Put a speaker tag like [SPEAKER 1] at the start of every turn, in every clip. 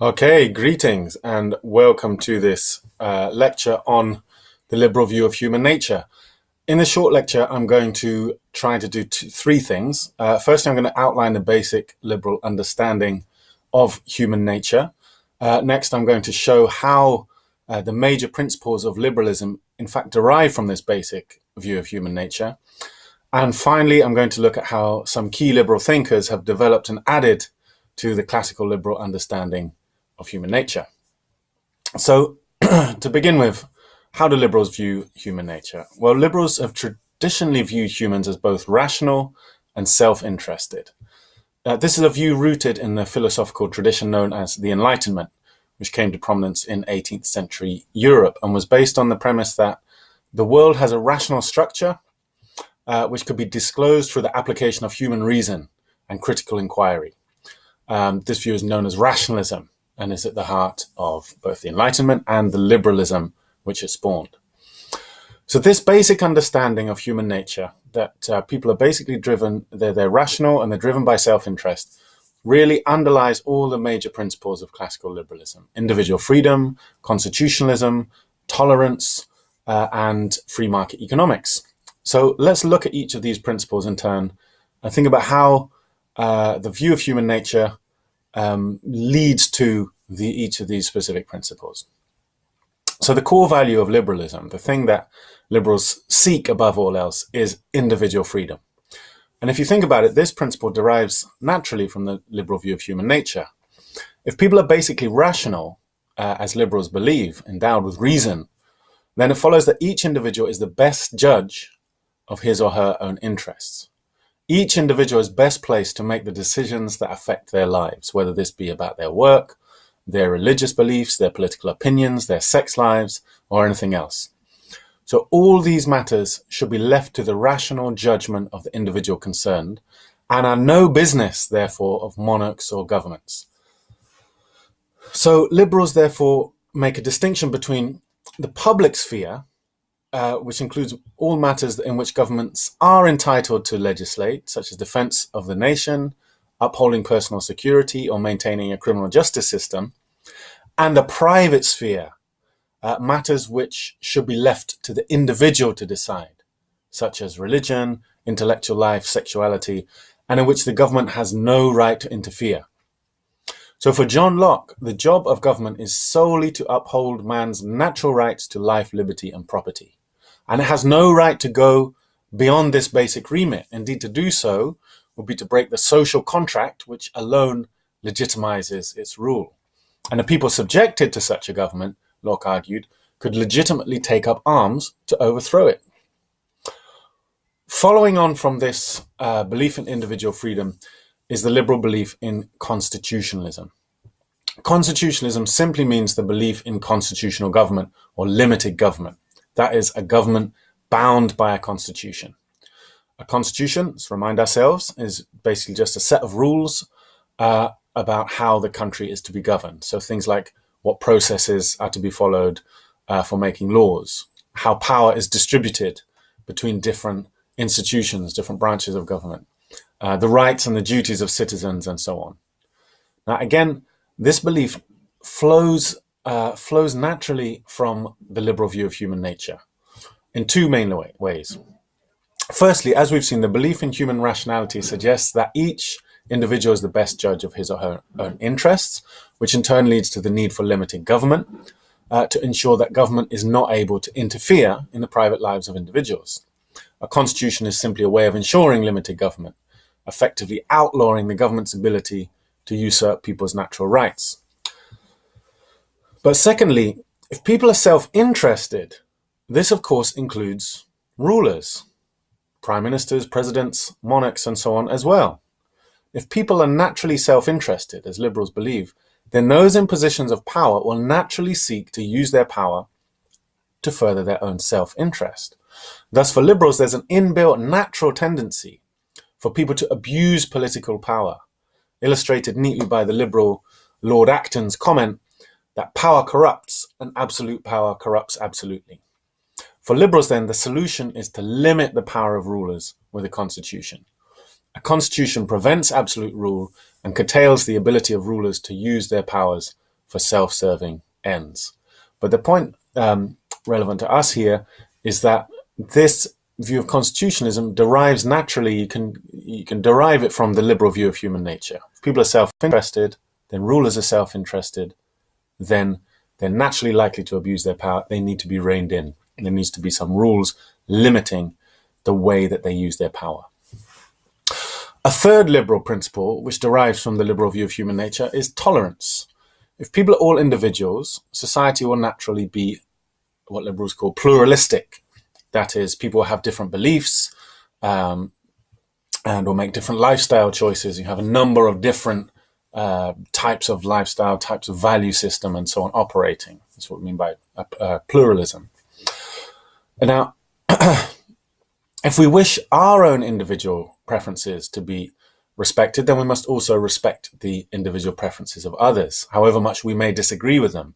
[SPEAKER 1] Okay, greetings and welcome to this lecture on the liberal view of human nature. In this short lecture, I'm going to try to do three things. Firstly, I'm going to outline the basic liberal understanding of human nature. Next, I'm going to show how the major principles of liberalism, in fact, derive from this basic view of human nature. And finally, I'm going to look at how some key liberal thinkers have developed and added to the classical liberal understanding of human nature. So to begin with, how do liberals view human nature? Well, liberals have traditionally viewed humans as both rational and self-interested. This is a view rooted in the philosophical tradition known as the Enlightenment, which came to prominence in 18th century Europe and was based on the premise that the world has a rational structure which could be disclosed through the application of human reason and critical inquiry. This view is known as rationalism and is at the heart of both the Enlightenment and the liberalism which it spawned. So this basic understanding of human nature, that people are basically driven, they're rational and they're driven by self-interest, really underlies all the major principles of classical liberalism: individual freedom, constitutionalism, tolerance, and free market economics. So let's look at each of these principles in turn and think about how the view of human nature leads to each of these specific principles. So the core value of liberalism, the thing that liberals seek above all else, is individual freedom. And if you think about it, this principle derives naturally from the liberal view of human nature. If people are basically rational, as liberals believe, endowed with reason, then it follows that each individual is the best judge of his or her own interests. Each individual is best placed to make the decisions that affect their lives, whether this be about their work, their religious beliefs, their political opinions, their sex lives, or anything else. So all these matters should be left to the rational judgment of the individual concerned and are no business, therefore, of monarchs or governments. So liberals, therefore, make a distinction between the public sphere, which includes all matters in which governments are entitled to legislate, such as defense of the nation, upholding personal security, or maintaining a criminal justice system, and the private sphere, matters which should be left to the individual to decide, such as religion, intellectual life, sexuality, and in which the government has no right to interfere. So for John Locke, the job of government is solely to uphold man's natural rights to life, liberty, and property. And it has no right to go beyond this basic remit. Indeed, to do so would be to break the social contract, which alone legitimizes its rule. And the people subjected to such a government, Locke argued, could legitimately take up arms to overthrow it. Following on from this belief in individual freedom is the liberal belief in constitutionalism. Constitutionalism simply means the belief in constitutional government or limited government. That is, a government bound by a constitution. A constitution, let's remind ourselves, is basically just a set of rules about how the country is to be governed. So things like what processes are to be followed for making laws, how power is distributed between different institutions, different branches of government, the rights and the duties of citizens, and so on. Now, again, this belief flows naturally from the liberal view of human nature in two main ways. Firstly, as we've seen, the belief in human rationality suggests that each individual is the best judge of his or her own interests, which in turn leads to the need for limited government to ensure that government is not able to interfere in the private lives of individuals. A constitution is simply a way of ensuring limited government, effectively outlawing the government's ability to usurp people's natural rights. But secondly, if people are self-interested, this of course includes rulers, prime ministers, presidents, monarchs, and so on as well. If people are naturally self-interested, as liberals believe, then those in positions of power will naturally seek to use their power to further their own self-interest. Thus, for liberals, there's an inbuilt natural tendency for people to abuse political power, illustrated neatly by the liberal Lord Acton's comment that power corrupts and absolute power corrupts absolutely. For liberals, then, the solution is to limit the power of rulers with a constitution. A constitution prevents absolute rule and curtails the ability of rulers to use their powers for self-serving ends. But the point relevant to us here is that this view of constitutionalism derives naturally, you can derive it from the liberal view of human nature. If people are self-interested, then rulers are self-interested, then they're naturally likely to abuse their power. They need to be reined in. There needs to be some rules limiting the way that they use their power. A third liberal principle, which derives from the liberal view of human nature, is tolerance. If people are all individuals, society will naturally be what liberals call pluralistic. That is, people have different beliefs and will make different lifestyle choices. You have a number of different types of lifestyle, types of value system, and so on operating. That's what we mean by pluralism. And now, if we wish our own individual preferences to be respected, then we must also respect the individual preferences of others, however much we may disagree with them.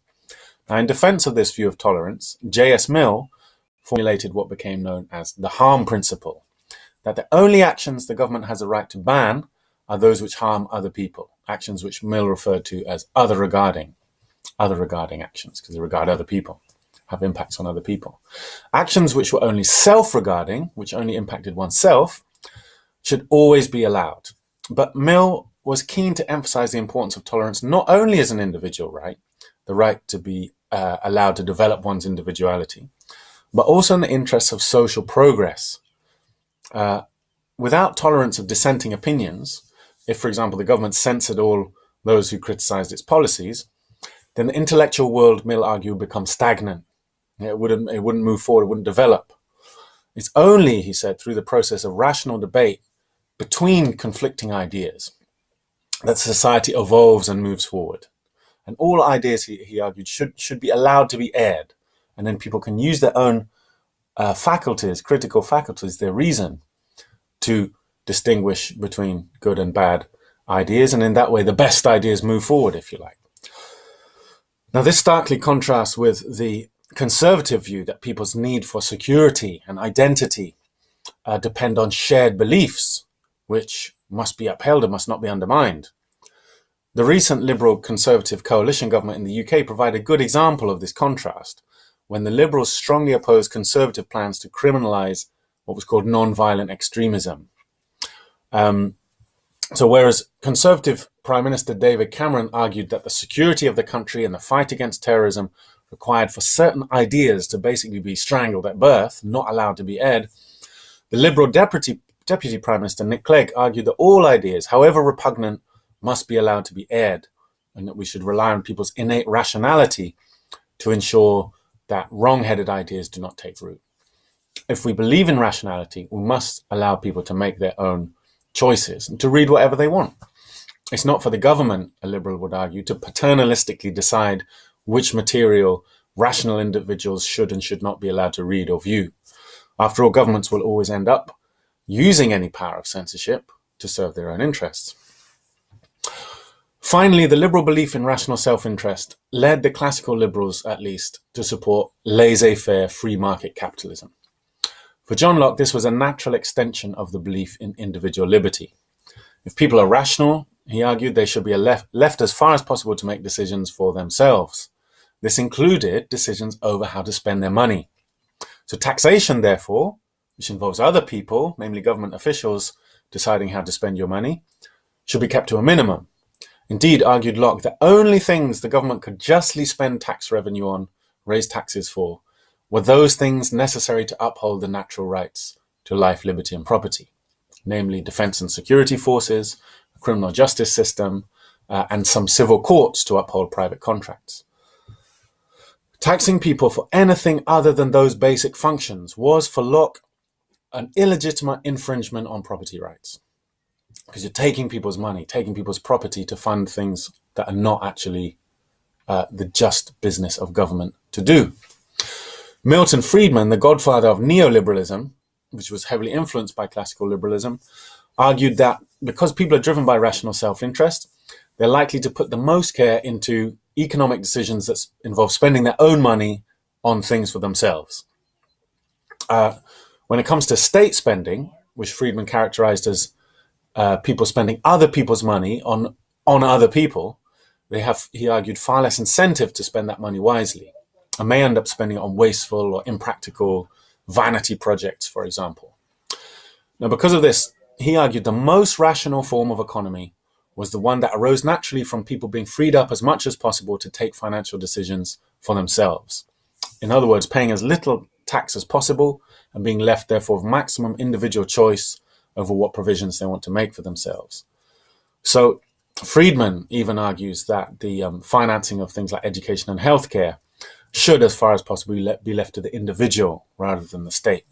[SPEAKER 1] Now, in defense of this view of tolerance, J.S. Mill formulated what became known as the harm principle, that the only actions the government has a right to ban are those which harm other people, actions which Mill referred to as other regarding actions, because they regard other people, have impacts on other people. Actions which were only self-regarding, which only impacted oneself, should always be allowed. But Mill was keen to emphasize the importance of tolerance not only as an individual right, the right to be allowed to develop one's individuality, but also in the interests of social progress. Without tolerance of dissenting opinions, if, for example, the government censored all those who criticized its policies, then the intellectual world, Mill argued, would become stagnant. It wouldn't move forward, it wouldn't develop. It's only, he said, through the process of rational debate between conflicting ideas that society evolves and moves forward. And all ideas, he argued, should be allowed to be aired. And then people can use their own faculties, critical faculties, their reason, to distinguish between good and bad ideas. And in that way, the best ideas move forward, if you like. Now, this starkly contrasts with the conservative view that people's need for security and identity depend on shared beliefs, which must be upheld and must not be undermined. The recent Liberal Conservative coalition government in the UK provided a good example of this contrast, when the Liberals strongly opposed Conservative plans to criminalise what was called non-violent extremism. So whereas Conservative Prime Minister David Cameron argued that the security of the country and the fight against terrorism required for certain ideas to basically be strangled at birth, not allowed to be aired, the Liberal Deputy Prime Minister Nick Clegg argued that all ideas, however repugnant, must be allowed to be aired, and that we should rely on people's innate rationality to ensure that wrong-headed ideas do not take root. If we believe in rationality, we must allow people to make their own choices and to read whatever they want. It's not for the government, a liberal would argue, to paternalistically decide which material rational individuals should and should not be allowed to read or view. After all, governments will always end up using any power of censorship to serve their own interests. Finally, the liberal belief in rational self-interest led the classical liberals, at least, to support laissez-faire free market capitalism. For John Locke, this was a natural extension of the belief in individual liberty. If people are rational, he argued, they should be left as far as possible to make decisions for themselves. This included decisions over how to spend their money. So taxation, therefore, which involves other people, namely government officials, deciding how to spend your money, should be kept to a minimum. Indeed, argued Locke, the only things the government could justly spend tax revenue on, raise taxes for, were those things necessary to uphold the natural rights to life, liberty, and property, namely defense and security forces, a criminal justice system, and some civil courts to uphold private contracts. Taxing people for anything other than those basic functions was, for Locke, an illegitimate infringement on property rights. Because you're taking people's money, taking people's property to fund things that are not actually the just business of government to do. Milton Friedman, the godfather of neoliberalism, which was heavily influenced by classical liberalism, argued that because people are driven by rational self-interest, they're likely to put the most care into economic decisions that involve spending their own money on things for themselves. When it comes to state spending, which Friedman characterized as people spending other people's money on other people, they have, he argued, far less incentive to spend that money wisely, and may end up spending it on wasteful or impractical vanity projects, for example. Now, because of this, he argued the most rational form of economy was the one that arose naturally from people being freed up as much as possible to take financial decisions for themselves. In other words, paying as little tax as possible and being left, therefore, with maximum individual choice over what provisions they want to make for themselves. So Friedman even argues that the financing of things like education and healthcare should, as far as possible, be left to the individual rather than the state.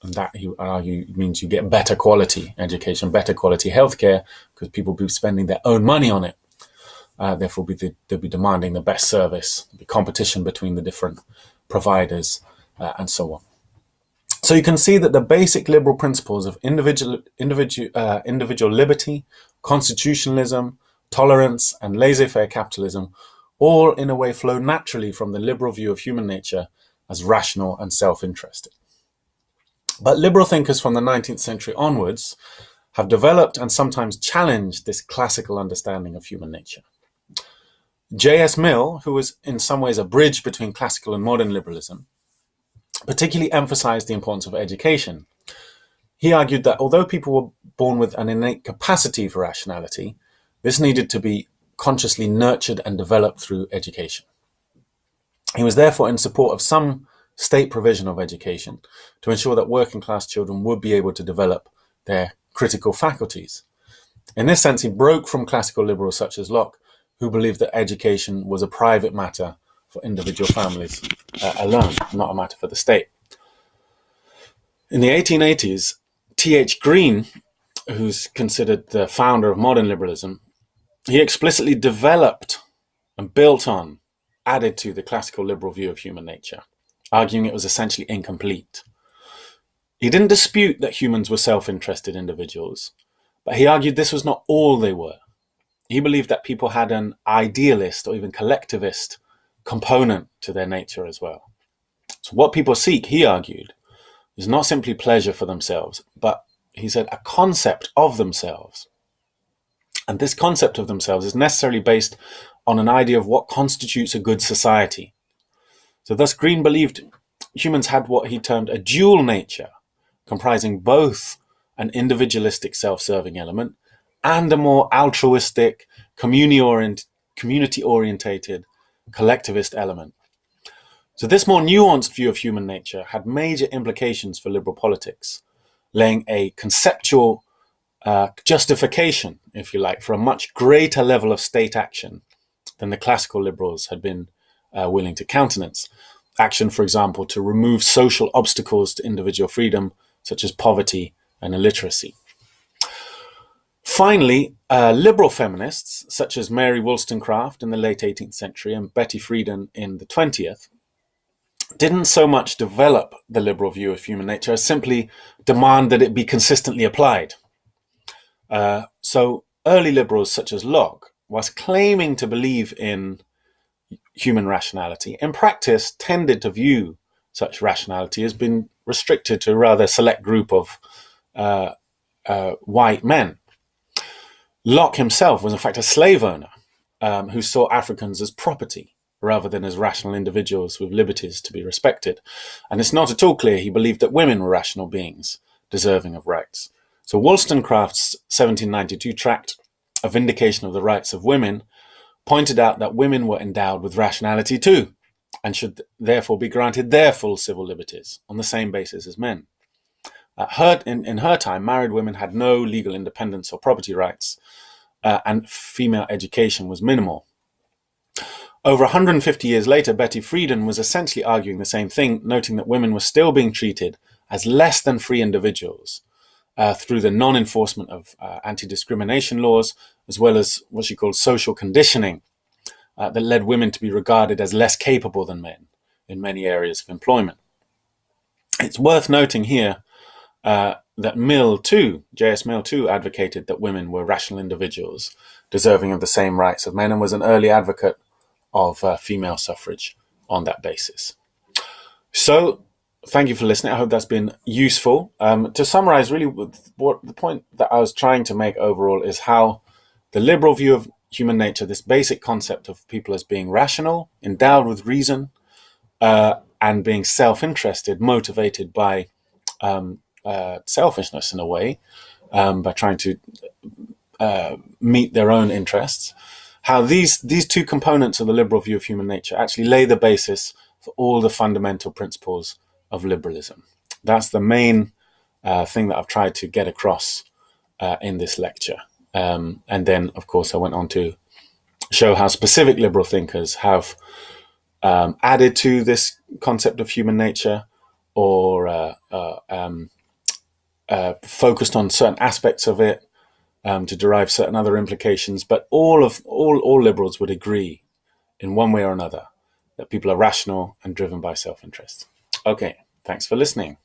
[SPEAKER 1] And that, he would argue, means you get better quality education, better quality healthcare, because people will be spending their own money on it. Therefore, they'll be demanding the best service, there'll be competition between the different providers, and so on. So you can see that the basic liberal principles of individual liberty, constitutionalism, tolerance, and laissez-faire capitalism all in a way flow naturally from the liberal view of human nature as rational and self-interested. But liberal thinkers from the 19th century onwards have developed and sometimes challenged this classical understanding of human nature. J.S. Mill, who was in some ways a bridge between classical and modern liberalism, particularly emphasized the importance of education. He argued that although people were born with an innate capacity for rationality, this needed to be consciously nurtured and developed through education. He was therefore in support of some state provision of education to ensure that working class children would be able to develop their critical faculties. In this sense, he broke from classical liberals such as Locke, who believed that education was a private matter for individual families alone, not a matter for the state. In the 1880s, T.H. Greene, who's considered the founder of modern liberalism, he explicitly developed and built on, added to the classical liberal view of human nature, arguing it was essentially incomplete. He didn't dispute that humans were self-interested individuals, but he argued this was not all they were. He believed that people had an idealist or even collectivist component to their nature as well. So what people seek, he argued, is not simply pleasure for themselves, but, he said, a concept of themselves. And this concept of themselves is necessarily based on an idea of what constitutes a good society. So thus Greene believed humans had what he termed a dual nature, comprising both an individualistic self-serving element and a more altruistic, community-orientated, collectivist element. So this more nuanced view of human nature had major implications for liberal politics, laying a conceptual justification, if you like, for a much greater level of state action than the classical liberals had been willing to countenance. Action, for example, to remove social obstacles to individual freedom, such as poverty and illiteracy. Finally, liberal feminists, such as Mary Wollstonecraft in the late 18th century and Betty Friedan in the 20th, didn't so much develop the liberal view of human nature as simply demand that it be consistently applied. So early liberals such as Locke, whilst claiming to believe in human rationality, in practice tended to view such rationality as being restricted to a rather select group of white men. Locke himself was in fact a slave owner who saw Africans as property rather than as rational individuals with liberties to be respected. And it's not at all clear he believed that women were rational beings deserving of rights. So Wollstonecraft's 1792 tract, A Vindication of the Rights of Women, pointed out that women were endowed with rationality too, and should therefore be granted their full civil liberties on the same basis as men. In her time, married women had no legal independence or property rights, and female education was minimal. Over 150 years later, Betty Friedan was essentially arguing the same thing, noting that women were still being treated as less than free individuals through the non-enforcement of anti-discrimination laws, as well as what she called social conditioning that led women to be regarded as less capable than men in many areas of employment. It's worth noting here that Mill too, J.S. Mill too, advocated that women were rational individuals deserving of the same rights of men, and was an early advocate of female suffrage on that basis. So, thank you for listening. I hope that's been useful. To summarize, really, what the point that I was trying to make overall is how the liberal view of human nature, this basic concept of people as being rational, endowed with reason, and being self-interested, motivated by selfishness in a way, by trying to meet their own interests, how these two components of the liberal view of human nature actually lay the basis for all the fundamental principles of liberalism. That's the main thing that I've tried to get across in this lecture. And then, of course, I went on to show how specific liberal thinkers have added to this concept of human nature, or focused on certain aspects of it to derive certain other implications. But all liberals would agree in one way or another that people are rational and driven by self-interest. Okay, thanks for listening.